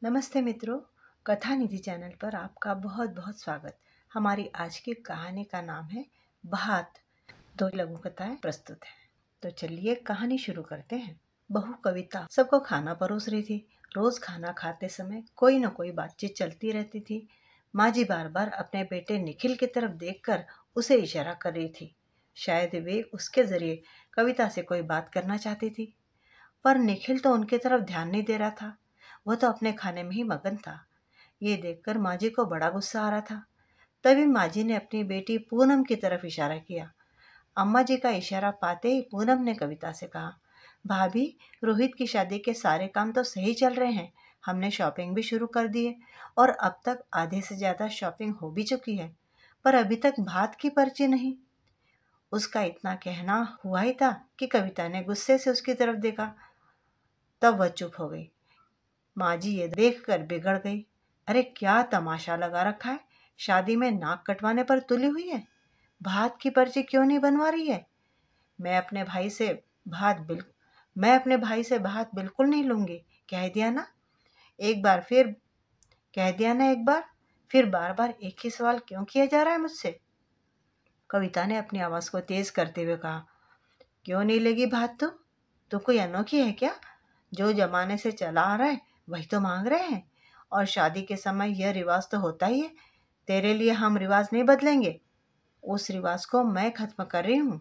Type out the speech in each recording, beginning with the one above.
नमस्ते मित्रों, कथा निधि चैनल पर आपका बहुत बहुत स्वागत। हमारी आज की कहानी का नाम है भात। दो लघु कथाएं प्रस्तुत हैं। तो चलिए कहानी शुरू करते हैं। बहू कविता सबको खाना परोस रही थी। रोज खाना खाते समय कोई न कोई बातचीत चलती रहती थी। माँ जी बार बार अपने बेटे निखिल की तरफ देखकर उसे इशारा कर रही थी। शायद वे उसके जरिए कविता से कोई बात करना चाहती थी, पर निखिल तो उनकी तरफ ध्यान नहीं दे रहा था। वह तो अपने खाने में ही मगन था। ये देखकर माँ जी को बड़ा गुस्सा आ रहा था। तभी माँ जी ने अपनी बेटी पूनम की तरफ इशारा किया। अम्मा जी का इशारा पाते ही पूनम ने कविता से कहा, भाभी, रोहित की शादी के सारे काम तो सही चल रहे हैं। हमने शॉपिंग भी शुरू कर दी है और अब तक आधे से ज्यादा शॉपिंग हो भी चुकी है, पर अभी तक भात की पर्ची नहीं। उसका इतना कहना हुआ ही था कि कविता ने गुस्से से उसकी तरफ देखा। तब वह चुप हो गई। माँ जी ये देखकर बिगड़ गई। अरे क्या तमाशा लगा रखा है? शादी में नाक कटवाने पर तुली हुई है। भात की पर्ची क्यों नहीं बनवा रही है? मैं अपने भाई से भात बिल मैं अपने भाई से भात बिल्कुल नहीं लूंगी। कह दिया ना एक बार फिर कह दिया ना एक बार फिर बार बार एक ही सवाल क्यों किया जा रहा है मुझसे? कविता ने अपनी आवाज को तेज करते हुए कहा, क्यों नहीं लेगी भात? तू कोई अनोखी है क्या? जो जमाने से चला आ रहा है वही तो मांग रहे हैं। और शादी के समय यह रिवाज तो होता ही है। तेरे लिए हम रिवाज नहीं बदलेंगे। उस रिवाज को मैं खत्म कर रही हूँ।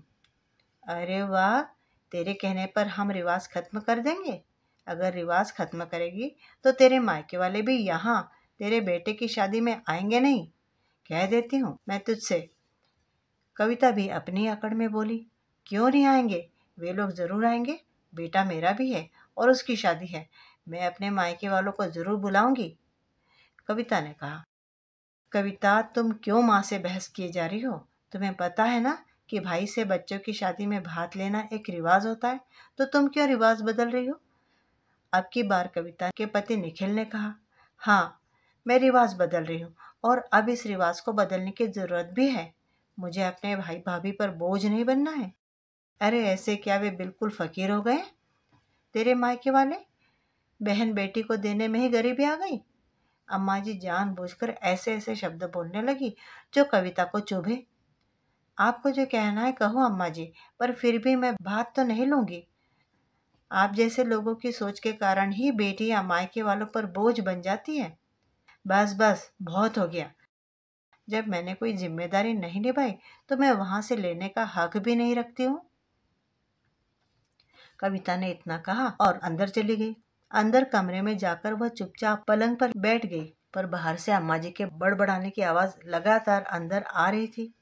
अरे वाह, तेरे कहने पर हम रिवाज खत्म कर देंगे? अगर रिवाज खत्म करेगी तो तेरे मायके वाले भी यहाँ तेरे बेटे की शादी में आएंगे नहीं। कह देती हूँ मैं तुझसे। कविता भी अपनी अकड़ में बोली, क्यों नहीं आएंगे? वे लोग जरूर आएंगे। बेटा मेरा भी है और उसकी शादी है। मैं अपने मायके वालों को जरूर बुलाऊंगी। कविता ने कहा, कविता, तुम क्यों माँ से बहस किए जा रही हो? तुम्हें पता है ना कि भाई से बच्चों की शादी में भात लेना एक रिवाज होता है, तो तुम क्यों रिवाज बदल रही हो? अब की बार कविता के पति निखिल ने कहा, हाँ, मैं रिवाज बदल रही हूँ और अब इस रिवाज को बदलने की जरूरत भी है। मुझे अपने भाई भाभी पर बोझ नहीं बनना है। अरे ऐसे क्या वे बिल्कुल फकीर हो गए तेरे मायके वाले? बहन बेटी को देने में ही गरीबी आ गई। अम्मा जी जानबूझकर ऐसे ऐसे शब्द बोलने लगी जो कविता को चुभे। आपको जो कहना है कहो अम्मा जी, पर फिर भी मैं बात तो नहीं लूंगी। आप जैसे लोगों की सोच के कारण ही बेटियां मायके वालों पर बोझ बन जाती है। बस बस बहुत हो गया। जब मैंने कोई जिम्मेदारी नहीं निभाई तो मैं वहां से लेने का हक भी नहीं रखती हूँ। कविता ने इतना कहा और अंदर चली गई। अंदर कमरे में जाकर वह चुपचाप पलंग पर बैठ गई, पर बाहर से अम्मा जी के बड़बड़ाने की आवाज लगातार अंदर आ रही थी।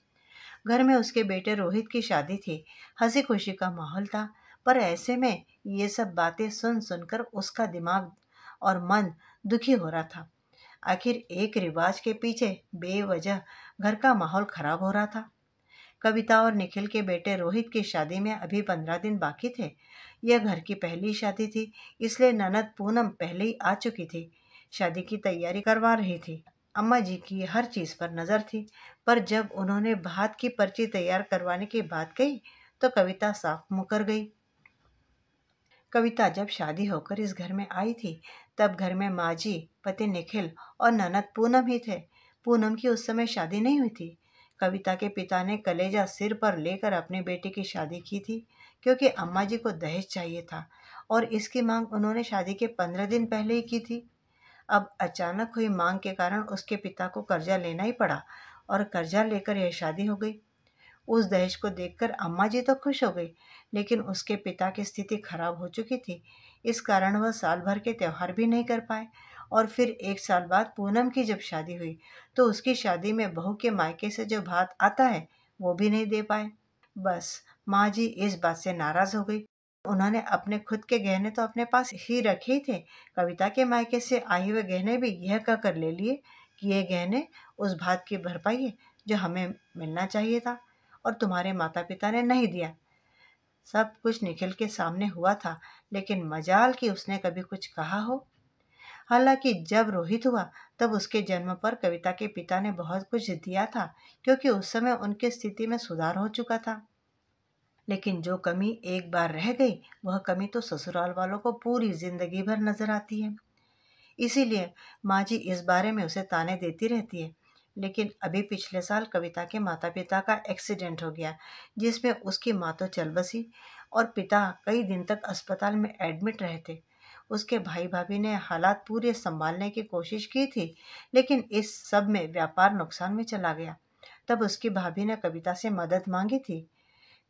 घर में उसके बेटे रोहित की शादी थी। हंसी खुशी का माहौल था, पर ऐसे में ये सब बातें सुन सुनकर उसका दिमाग और मन दुखी हो रहा था। आखिर एक रिवाज के पीछे बेवजह घर का माहौल खराब हो रहा था। कविता और निखिल के बेटे रोहित की शादी में अभी 15 दिन बाकी थे। यह घर की पहली शादी थी, इसलिए ननद पूनम पहले ही आ चुकी थी। शादी की तैयारी करवा रही थी। अम्मा जी की हर चीज पर नजर थी, पर जब उन्होंने भात की पर्ची तैयार करवाने की बात कही तो कविता साफ मुकर गई। कविता जब शादी होकर इस घर में आई थी, तब घर में माँ जी, पति निखिल और ननद पूनम ही थे। पूनम की उस समय शादी नहीं हुई थी। कविता के पिता ने कलेजा सिर पर लेकर अपनी बेटी की शादी की थी, क्योंकि अम्मा जी को दहेज चाहिए था और इसकी मांग उन्होंने शादी के 15 दिन पहले ही की थी। अब अचानक हुई मांग के कारण उसके पिता को कर्जा लेना ही पड़ा और कर्जा लेकर यह शादी हो गई। उस दहेज को देखकर अम्मा जी तो खुश हो गई, लेकिन उसके पिता की स्थिति खराब हो चुकी थी। इस कारण वह साल भर के त्योहार भी नहीं कर पाए और फिर 1 साल बाद पूनम की जब शादी हुई तो उसकी शादी में बहू के मायके से जो भात आता है वो भी नहीं दे पाए। बस माँ जी इस बात से नाराज हो गई। उन्होंने अपने खुद के गहने तो अपने पास ही रखे ही थे, कविता के मायके से आए हुए गहने भी यह कहकर ले लिए कि ये गहने उस भात की भरपाई है जो हमें मिलना चाहिए था और तुम्हारे माता पिता ने नहीं दिया। सब कुछ निखिल के सामने हुआ था, लेकिन मजाल कि उसने कभी कुछ कहा हो। हालांकि जब रोहित हुआ तब उसके जन्म पर कविता के पिता ने बहुत कुछ दिया था, क्योंकि उस समय उनकी स्थिति में सुधार हो चुका था। लेकिन जो कमी एक बार रह गई, वह कमी तो ससुराल वालों को पूरी जिंदगी भर नजर आती है। इसीलिए माँ जी इस बारे में उसे ताने देती रहती है। लेकिन अभी पिछले साल कविता के माता पिता का एक्सीडेंट हो गया, जिसमें उसकी माँ तो चल बसी और पिता कई दिन तक अस्पताल में एडमिट रहे थे। उसके भाई भाभी ने हालात पूरे संभालने की कोशिश की थी, लेकिन इस सब में व्यापार नुकसान में चला गया। तब उसकी भाभी ने कविता से मदद मांगी थी।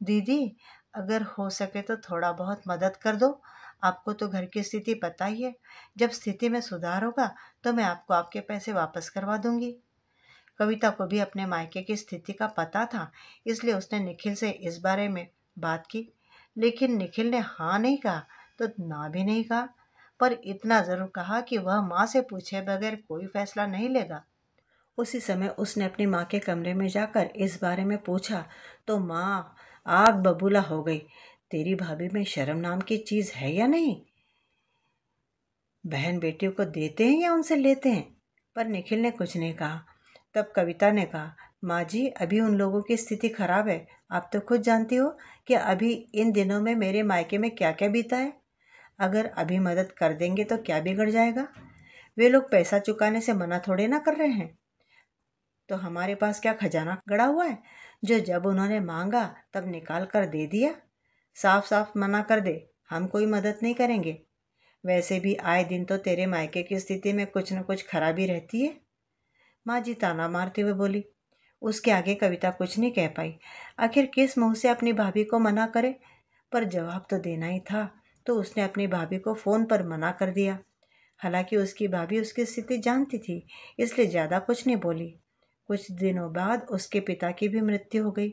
दीदी, अगर हो सके तो थोड़ा बहुत मदद कर दो। आपको तो घर की स्थिति पता ही है। जब स्थिति में सुधार होगा तो मैं आपको आपके पैसे वापस करवा दूंगी। कविता को भी अपने मायके की स्थिति का पता था, इसलिए उसने निखिल से इस बारे में बात की। लेकिन निखिल ने हाँ नहीं कहा तो ना भी नहीं कहा, पर इतना जरूर कहा कि वह माँ से पूछे बगैर कोई फैसला नहीं लेगा। उसी समय उसने अपनी माँ के कमरे में जाकर इस बारे में पूछा तो माँ आग बबूला हो गई। तेरी भाभी में शर्म नाम की चीज है या नहीं? बहन बेटियों को देते हैं या उनसे लेते हैं? पर निखिल ने कुछ नहीं कहा। तब कविता ने कहा, माँ जी, अभी उन लोगों की स्थिति खराब है। आप तो खुद जानती हो कि अभी इन दिनों में मेरे मायके में क्या क्या बीता है। अगर अभी मदद कर देंगे तो क्या बिगड़ जाएगा? वे लोग पैसा चुकाने से मना थोड़े ना कर रहे हैं। तो हमारे पास क्या खजाना गड़ा हुआ है जो जब उन्होंने मांगा तब निकाल कर दे दिया? साफ साफ मना कर दे, हम कोई मदद नहीं करेंगे। वैसे भी आए दिन तो तेरे मायके की स्थिति में कुछ न कुछ खराबी रहती है। माँ जी ताना मारते हुए बोली। उसके आगे कविता कुछ नहीं कह पाई। आखिर किस मुंह से अपनी भाभी को मना करे? पर जवाब तो देना ही था, तो उसने अपनी भाभी को फोन पर मना कर दिया। हालांकि उसकी भाभी उसकी स्थिति जानती थी, इसलिए ज़्यादा कुछ नहीं बोली। कुछ दिनों बाद उसके पिता की भी मृत्यु हो गई।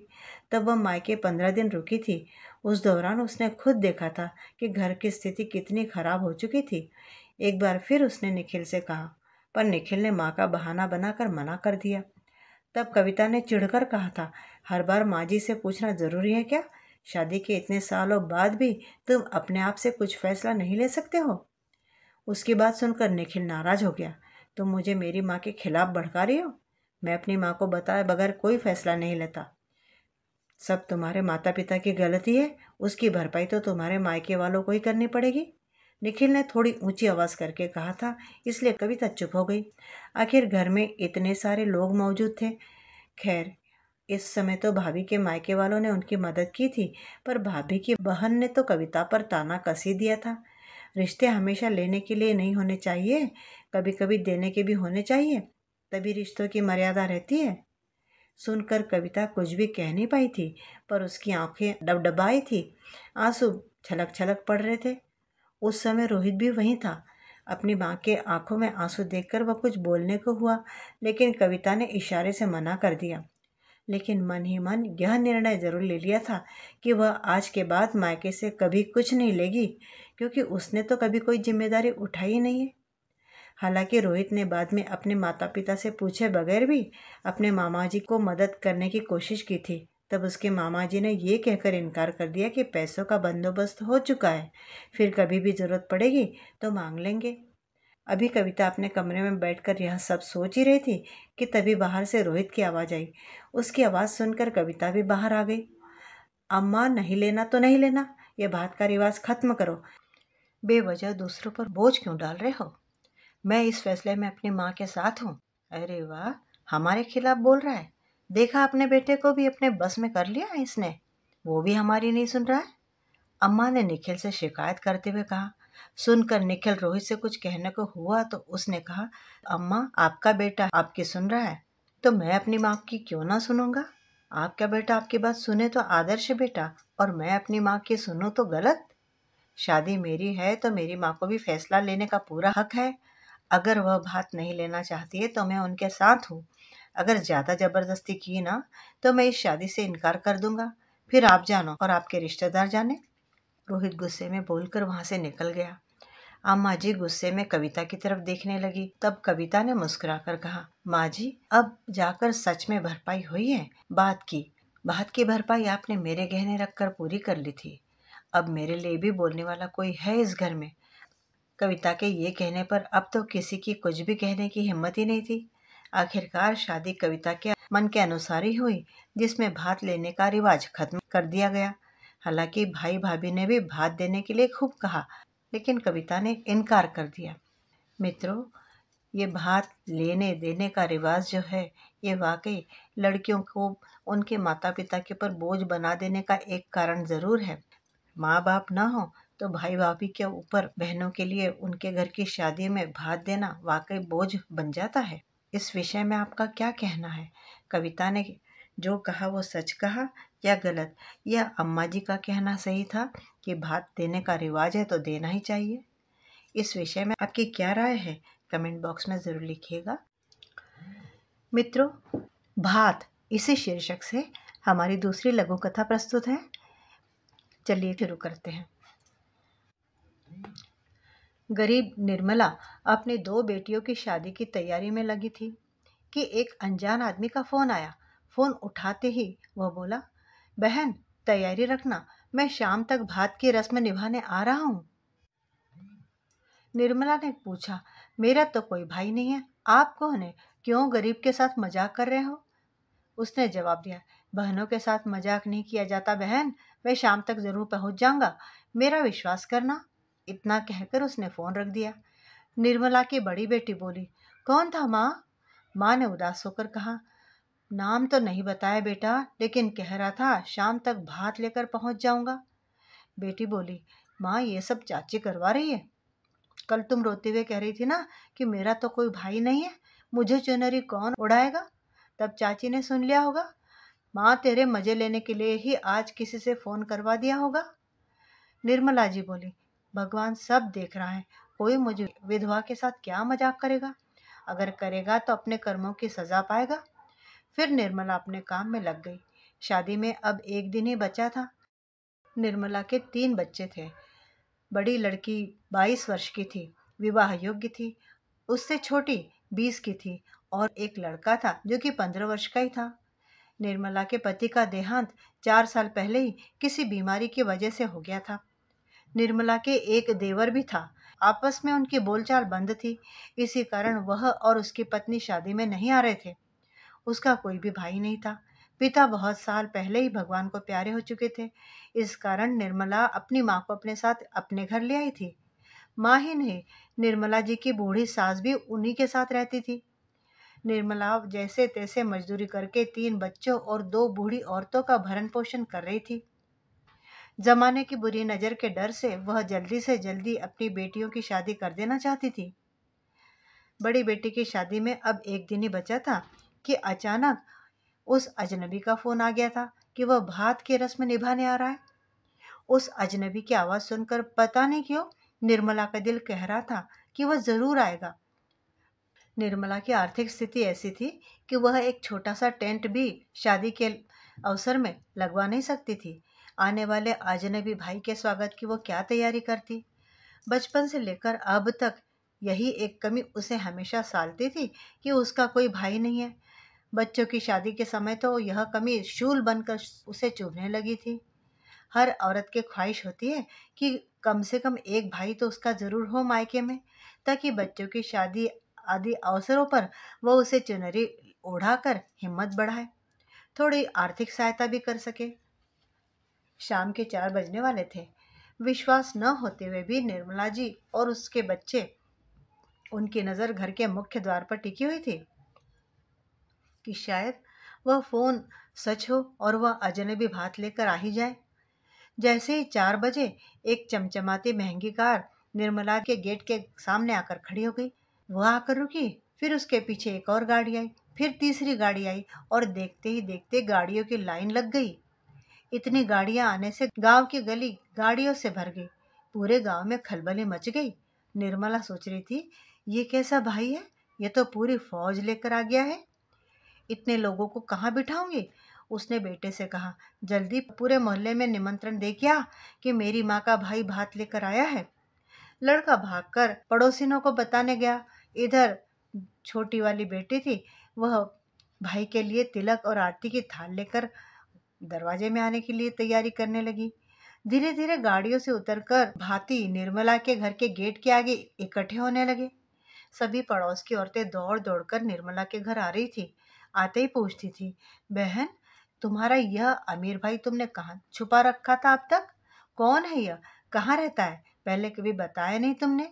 तब वह मायके 15 दिन रुकी थी। उस दौरान उसने खुद देखा था कि घर की स्थिति कितनी खराब हो चुकी थी। एक बार फिर उसने निखिल से कहा, पर निखिल ने माँ का बहाना बनाकर मना कर दिया। तब कविता ने चिढ़कर कहा था, हर बार माँ जी से पूछना जरूरी है क्या? शादी के इतने सालों बाद भी तुम अपने आप से कुछ फैसला नहीं ले सकते हो? उसकी बात सुनकर निखिल नाराज हो गया। तुम मुझे मेरी माँ के खिलाफ भड़का रही हो? मैं अपनी माँ को बताए बगैर कोई फैसला नहीं लेता। सब तुम्हारे माता पिता की गलती है, उसकी भरपाई तो तुम्हारे मायके वालों को ही करनी पड़ेगी। निखिल ने थोड़ी ऊंची आवाज करके कहा था, इसलिए कविता चुप हो गई। आखिर घर में इतने सारे लोग मौजूद थे। खैर, इस समय तो भाभी के मायके वालों ने उनकी मदद की थी, पर भाभी की बहन ने तो कविता पर ताना कस ही दिया था। रिश्ते हमेशा लेने के लिए नहीं होने चाहिए, कभी कभी देने के भी होने चाहिए, तभी रिश्तों की मर्यादा रहती है। सुनकर कविता कुछ भी कह नहीं पाई थी, पर उसकी आंखें डबडबाई थी। आंसू छलक छलक पड़ रहे थे। उस समय रोहित भी वहीं था। अपनी माँ के आंखों में आंसू देखकर वह कुछ बोलने को हुआ, लेकिन कविता ने इशारे से मना कर दिया। लेकिन मन ही मन यह निर्णय जरूर ले लिया था कि वह आज के बाद मायके से कभी कुछ नहीं लेगी, क्योंकि उसने तो कभी कोई जिम्मेदारी उठाई ही नहीं है। हालांकि रोहित ने बाद में अपने माता पिता से पूछे बगैर भी अपने मामा जी को मदद करने की कोशिश की थी। तब उसके मामा जी ने ये कहकर इनकार कर दिया कि पैसों का बंदोबस्त हो चुका है, फिर कभी भी जरूरत पड़ेगी तो मांग लेंगे। अभी कविता अपने कमरे में बैठकर यह सब सोच ही रही थी कि तभी बाहर से रोहित की आवाज़ आई। उसकी आवाज़ सुनकर कविता भी बाहर आ गई। अम्मा, नहीं लेना तो नहीं लेना, ये बात का रिवाज खत्म करो। बेवजह दूसरों पर बोझ क्यों डाल रहे हो? मैं इस फैसले में अपनी माँ के साथ हूँ। अरे वाह, हमारे खिलाफ बोल रहा है। देखा, अपने बेटे को भी अपने बस में कर लिया है इसने। वो भी हमारी नहीं सुन रहा है। अम्मा ने निखिल से शिकायत करते हुए कहा। सुनकर निखिल रोहित से कुछ कहने को हुआ तो उसने कहा, अम्मा, आपका बेटा आपकी सुन रहा है तो मैं अपनी माँ की क्यों ना सुनूंगा? आपका बेटा आपकी बात सुने तो आदर्श बेटा, और मैं अपनी माँ की सुनूं तो गलत। शादी मेरी है तो मेरी माँ को भी फैसला लेने का पूरा हक है। अगर वह बात नहीं लेना चाहती है तो मैं उनके साथ हूँ। अगर ज़्यादा ज़बरदस्ती की ना तो मैं इस शादी से इनकार कर दूंगा। फिर आप जानो और आपके रिश्तेदार जाने। रोहित गुस्से में बोलकर वहां से निकल गया। अम्मा जी गुस्से में कविता की तरफ देखने लगी। तब कविता ने मुस्कुराकर कहा, माँ जी, अब जाकर सच में भरपाई हुई है? बात की भरपाई आपने मेरे गहने रखकर पूरी कर ली थी। अब मेरे लिए भी बोलने वाला कोई है इस घर में। कविता के ये कहने पर अब तो किसी की कुछ भी कहने की हिम्मत ही नहीं थी। आखिरकार शादी कविता के मन के अनुसार ही हुई, जिसमें भात लेने का रिवाज खत्म कर दिया गया। हालांकि भाई भाभी ने भी भात देने के लिए खूब कहा, लेकिन कविता ने इनकार कर दिया। मित्रों, ये भात लेने देने का रिवाज जो है, ये वाकई लड़कियों को उनके माता पिता के ऊपर बोझ बना देने का एक कारण ज़रूर है। माँ बाप ना हो तो भाई भाभी के ऊपर बहनों के लिए उनके घर की शादी में भात देना वाकई बोझ बन जाता है। इस विषय में आपका क्या कहना है? कविता ने जो कहा वो सच कहा या गलत? या अम्मा जी का कहना सही था कि भात देने का रिवाज है तो देना ही चाहिए? इस विषय में आपकी क्या राय है? कमेंट बॉक्स में ज़रूर लिखिएगा। मित्रों, भात इसी शीर्षक से हमारी दूसरी लघु कथा प्रस्तुत है। चलिए शुरू करते हैं। गरीब निर्मला अपनी 2 बेटियों की शादी की तैयारी में लगी थी कि एक अनजान आदमी का फोन आया। फोन उठाते ही वह बोला, बहन तैयारी रखना, मैं शाम तक भात की रस्म निभाने आ रहा हूँ। निर्मला ने पूछा, मेरा तो कोई भाई नहीं है, आप कौन है? क्यों गरीब के साथ मजाक कर रहे हो? उसने जवाब दिया, बहनों के साथ मजाक नहीं किया जाता बहन, मैं शाम तक जरूर पहुंच जाऊंगा, मेरा विश्वास करना। इतना कहकर उसने फोन रख दिया। निर्मला की बड़ी बेटी बोली, कौन था माँ? माँ ने उदास होकर कहा, नाम तो नहीं बताया बेटा, लेकिन कह रहा था शाम तक भात लेकर पहुंच जाऊंगा। बेटी बोली, माँ ये सब चाची करवा रही है। कल तुम रोते हुए कह रही थी ना कि मेरा तो कोई भाई नहीं है, मुझे चुनरी कौन उड़ाएगा? तब चाची ने सुन लिया होगा। माँ तेरे मजे लेने के लिए ही आज किसी से फोन करवा दिया होगा। निर्मला जी बोली, भगवान सब देख रहा है, कोई मुझे विधवा के साथ क्या मजाक करेगा? अगर करेगा तो अपने कर्मों की सजा पाएगा। फिर निर्मला अपने काम में लग गई। शादी में अब एक दिन ही बचा था। निर्मला के 3 बच्चे थे। बड़ी लड़की 22 वर्ष की थी, विवाह योग्य थी। उससे छोटी 20 की थी और एक लड़का था जो कि 15 वर्ष का ही था। निर्मला के पति का देहांत 4 साल पहले ही किसी बीमारी की वजह से हो गया था। निर्मला के एक देवर भी था। आपस में उनकी बोलचाल बंद थी। इसी कारण वह और उसकी पत्नी शादी में नहीं आ रहे थे। उसका कोई भी भाई नहीं था। पिता बहुत साल पहले ही भगवान को प्यारे हो चुके थे। इस कारण निर्मला अपनी माँ को अपने साथ अपने घर ले आई थी। माँ ही नहीं, निर्मला जी की बूढ़ी सास भी उन्हीं के साथ रहती थी। निर्मला जैसे तैसे मजदूरी करके 3 बच्चों और 2 बूढ़ी औरतों का भरण पोषण कर रही थी। जमाने की बुरी नज़र के डर से वह जल्दी से जल्दी अपनी बेटियों की शादी कर देना चाहती थी। बड़ी बेटी की शादी में अब एक दिन ही बचा था कि अचानक उस अजनबी का फोन आ गया था कि वह भात की रस्म निभाने आ रहा है। उस अजनबी की आवाज़ सुनकर पता नहीं क्यों निर्मला का दिल कह रहा था कि वह ज़रूर आएगा। निर्मला की आर्थिक स्थिति ऐसी थी कि वह एक छोटा सा टेंट भी शादी के अवसर में लगवा नहीं सकती थी। आने वाले अजनबी भाई के स्वागत की वो क्या तैयारी करती? बचपन से लेकर अब तक यही एक कमी उसे हमेशा सालती थी कि उसका कोई भाई नहीं है। बच्चों की शादी के समय तो यह कमी शूल बनकर उसे चुभने लगी थी। हर औरत की ख्वाहिश होती है कि कम से कम एक भाई तो उसका ज़रूर हो मायके में, ताकि बच्चों की शादी आदि अवसरों पर वह उसे चुनरी ओढ़ाकर हिम्मत बढ़ाए, थोड़ी आर्थिक सहायता भी कर सके। शाम के 4 बजने वाले थे। विश्वास न होते हुए भी निर्मला जी और उसके बच्चे, उनकी नज़र घर के मुख्य द्वार पर टिकी हुई थी कि शायद वह फोन सच हो और वह अजनबी भात लेकर आ ही जाए। जैसे ही 4 बजे एक चमचमाती महंगी कार निर्मला के गेट के सामने आकर खड़ी हो गई। वह आकर रुकी, फिर उसके पीछे एक और गाड़ी आई, फिर तीसरी गाड़ी आई और देखते ही देखते गाड़ियों की लाइन लग गई। इतनी गाड़ियां आने से गांव की गली गाड़ियों से भर गई। पूरे गांव में खलबली मच गई। निर्मला सोच रही थी, ये कैसा भाई है, ये तो पूरी फौज लेकर आ गया है। इतने लोगों को कहाँ बिठाऊंगी? उसने बेटे से कहा, जल्दी पूरे मोहल्ले में निमंत्रण दे क्या कि मेरी माँ का भाई भात लेकर आया है। लड़का भागकर पड़ोसिनों को बताने गया। इधर छोटी वाली बेटी थी, वह भाई के लिए तिलक और आरती की थाल लेकर दरवाजे में आने के लिए तैयारी करने लगी। धीरे धीरे गाड़ियों से उतरकर भाती निर्मला के घर के गेट के आगे इकट्ठे होने लगे। सभी पड़ोस की औरतें दौड़ दौड़ कर निर्मला के घर आ रही थी। आते ही पूछती थी, बहन तुम्हारा यह अमीर भाई तुमने कहाँ छुपा रखा था अब तक? कौन है यह? कहाँ रहता है? पहले कभी बताया नहीं तुमने।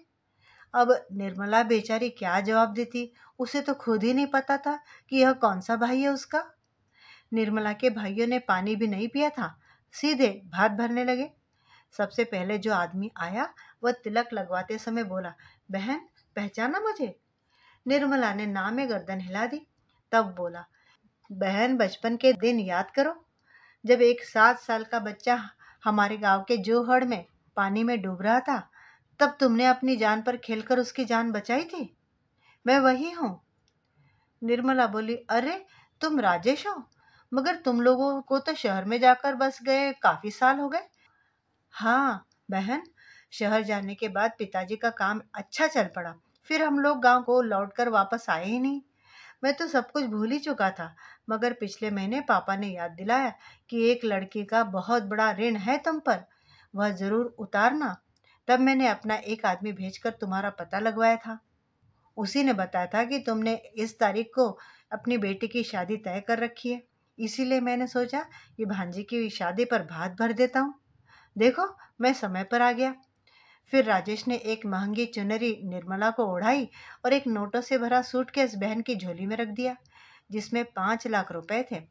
अब निर्मला बेचारी क्या जवाब देती, उसे तो खुद ही नहीं पता था कि यह कौन सा भाई है उसका। निर्मला के भाइयों ने पानी भी नहीं पिया था, सीधे भात भरने लगे। सबसे पहले जो आदमी आया वह तिलक लगवाते समय बोला, बहन पहचाना मुझे? निर्मला ने ना में गर्दन हिला दी। तब बोला, बहन बचपन के दिन याद करो, जब एक 7 साल का बच्चा हमारे गांव के जोहड़ में पानी में डूब रहा था, तब तुमने अपनी जान पर खेलकर उसकी जान बचाई थी। मैं वही हूँ। निर्मला बोली, अरे तुम राजेश हो? मगर तुम लोगों को तो शहर में जाकर बस गए काफी साल हो गए। हाँ बहन, शहर जाने के बाद पिताजी का काम अच्छा चल पड़ा, फिर हम लोग गांव को लौटकर वापस आए ही नहीं। मैं तो सब कुछ भूल ही चुका था, मगर पिछले महीने पापा ने याद दिलाया कि एक लड़की का बहुत बड़ा ऋण है तुम पर, वह जरूर उतारना। तब मैंने अपना एक आदमी भेजकर तुम्हारा पता लगवाया था। उसी ने बताया था कि तुमने इस तारीख को अपनी बेटी की शादी तय कर रखी है, इसीलिए मैंने सोचा कि भांजी की शादी पर भात भर देता हूँ। देखो, मैं समय पर आ गया। फिर राजेश ने एक महंगी चुनरी निर्मला को ओढ़ाई और एक नोटों से भरा सूटकेस बहन की झोली में रख दिया, जिसमें 5 लाख रुपए थे।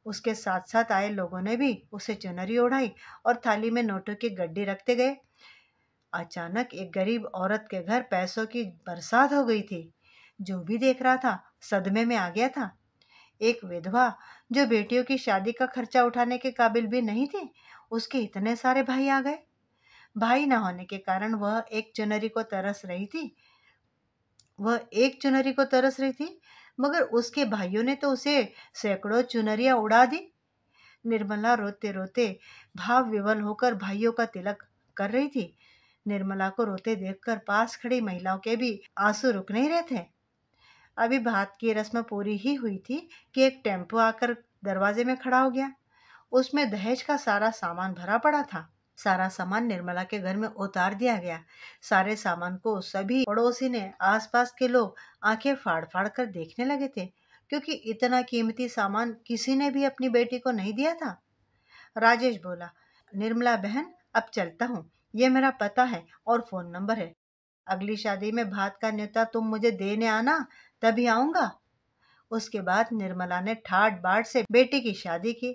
उसके साथ साथ आए लोगों ने भी उसे चुनरी ओढ़ाई और थाली में नोटों की गड्डी रखते गए। अचानक एक गरीब औरत के घर पैसों की बरसात हो गई थी। जो भी देख रहा था सदमे में आ गया था। एक विधवा जो बेटियों की शादी का खर्चा उठाने के काबिल भी नहीं थी, उसके इतने सारे भाई आ गए। भाई न होने के कारण वह एक चुनरी को तरस रही थी, मगर उसके भाइयों ने तो उसे सैकड़ों चुनरियां उड़ा दी। निर्मला रोते रोते भाव विवल होकर भाइयों का तिलक कर रही थी। निर्मला को रोते देखकर पास खड़ी महिलाओं के भी आंसू रुक नहीं रहे थे। अभी भात की रस्म पूरी ही हुई थी कि एक टेम्पो आकर दरवाजे में खड़ा हो गया। उसमें दहेज का सारा सामान भरा पड़ा था। सारा सामान निर्मला के घर में उतार दिया गया। सारे सामान को सभी पड़ोसी ने, आसपास के लोग आंखें फाड़ फाड़ कर देखने लगे थे, क्योंकि इतना कीमती सामान किसी ने भी अपनी बेटी को नहीं दिया था। राजेश बोला, निर्मला बहन अब चलता हूँ, ये मेरा पता है और फोन नंबर है। अगली शादी में भात का न्योता तुम मुझे देने आना, तभी आऊंगा। उसके बाद निर्मला ने ठाट बाट से बेटी की शादी की।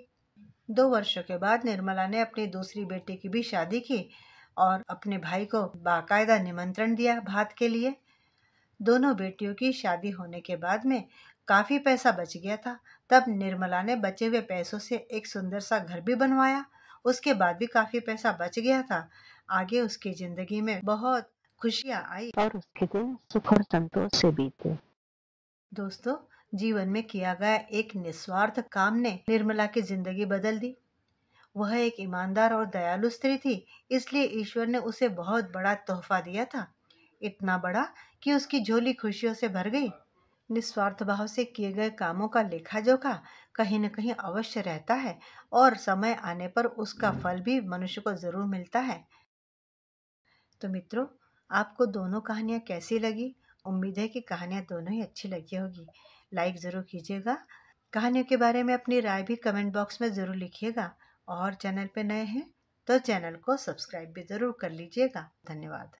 2 वर्षों के बाद निर्मला ने अपनी दूसरी बेटी की भी शादी की और अपने भाई को बाकायदा निमंत्रण दिया भात के लिए। दोनों बेटियों की शादी होने के बाद में काफी पैसा बच गया था। तब निर्मला ने बचे हुए पैसों से एक सुंदर सा घर भी बनवाया। उसके बाद भी काफी पैसा बच गया था। आगे उसकी जिंदगी में बहुत खुशियां आई और उसके दिन सुख और संतोष से बीते। दोस्तों, जीवन में किया गया एक निस्वार्थ काम ने निर्मला की जिंदगी बदल दी। वह एक ईमानदार और दयालु स्त्री थी, इसलिए ईश्वर ने उसे बहुत बड़ा तोहफा दिया था। इतना बड़ा कि उसकी झोली खुशियों से भर गई। निस्वार्थ भाव से किए गए कामों का लेखा जोखा कहीं न कहीं अवश्य रहता है और समय आने पर उसका फल भी मनुष्य को जरूर मिलता है। तो मित्रों, आपको दोनों कहानियाँ कैसी लगी? उम्मीद है कि कहानियाँ दोनों ही अच्छी लगी होगी। लाइक ज़रूर कीजिएगा। कहानियों के बारे में अपनी राय भी कमेंट बॉक्स में ज़रूर लिखिएगा और चैनल पे नए हैं तो चैनल को सब्सक्राइब भी ज़रूर कर लीजिएगा। धन्यवाद।